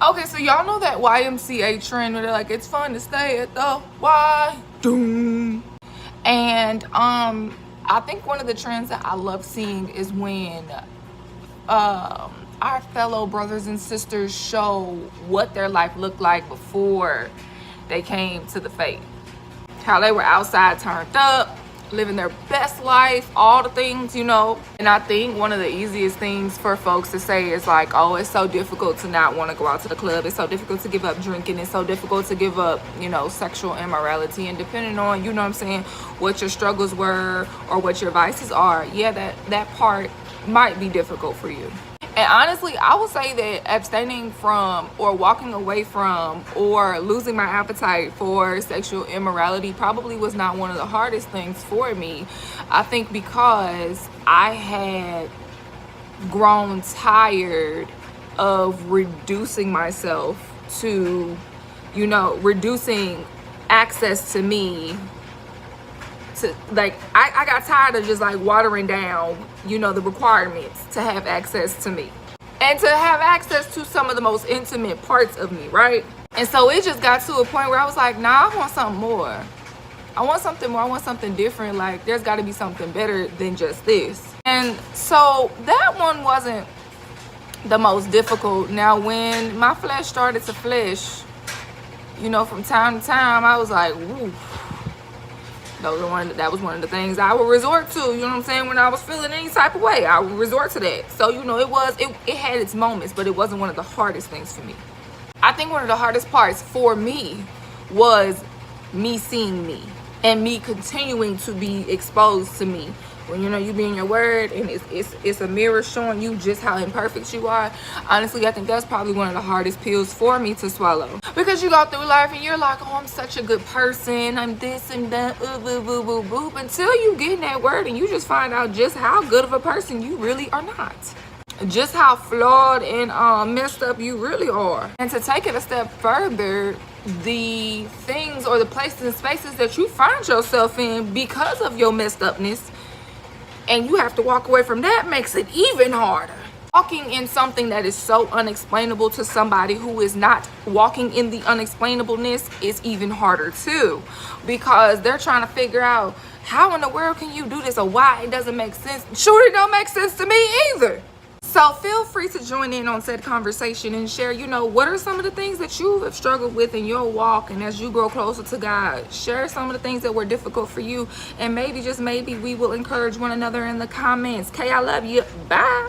Okay, so y'all know that YMCA trend where they're like, it's fun to stay at the Y. Doom. And I think one of the trends that I love seeing is when our fellow brothers and sisters show what their life looked like before they came to the faith. How they were outside turned up, living their best life, all the things, you know. And I think one of the easiest things for folks to say is like, oh, it's so difficult to not want to go out to the club. It's so difficult to give up drinking. It's so difficult to give up, you know, sexual immorality. And depending on, you know what I'm saying, what your struggles were or what your vices are, yeah, that part might be difficult for you. And honestly, I would say that abstaining from or walking away from or losing my appetite for sexual immorality probably was not one of the hardest things for me. I think because I had grown tired of reducing myself to, you know, reducing access to me. To, like, I got tired of just like watering down, you know, the requirements to have access to me and to have access to some of the most intimate parts of me, right? And so it just got to a point where I was like, nah, I want something more. I want something more. I want something different. Like, there's got to be something better than just this. And so that one wasn't the most difficult. Now, when my flesh started to flesh, you know, from time to time, I was like, woo. That was one of the things I would resort to, you know what I'm saying, when I was feeling any type of way. I would resort to that. So, you know, it had its moments, but it wasn't one of the hardest things for me. I think one of the hardest parts for me was me seeing me and me continuing to be exposed to me. When, you know, you be in your word and it's a mirror showing you just how imperfect you are. Honestly, I think that's probably one of the hardest pills for me to swallow. Because you go through life and you're like, oh, I'm such a good person. I'm this and that, boo, boo, boo, boo. Until you get in that word and you just find out just how good of a person you really are not. Just how flawed and messed up you really are. And to take it a step further, the things or the places and spaces that you find yourself in because of your messed upness, and you have to walk away from that, makes it even harder. Walking in something that is so unexplainable to somebody who is not walking in the unexplainableness is even harder too, because they're trying to figure out how in the world can you do this or why it doesn't make sense. Sure, it don't make sense to me either. So feel free to join in on said conversation and share, you know, what are some of the things that you have struggled with in your walk, and as you grow closer to God, share some of the things that were difficult for you, and maybe, just maybe, we will encourage one another in the comments. Okay, I love you. Bye.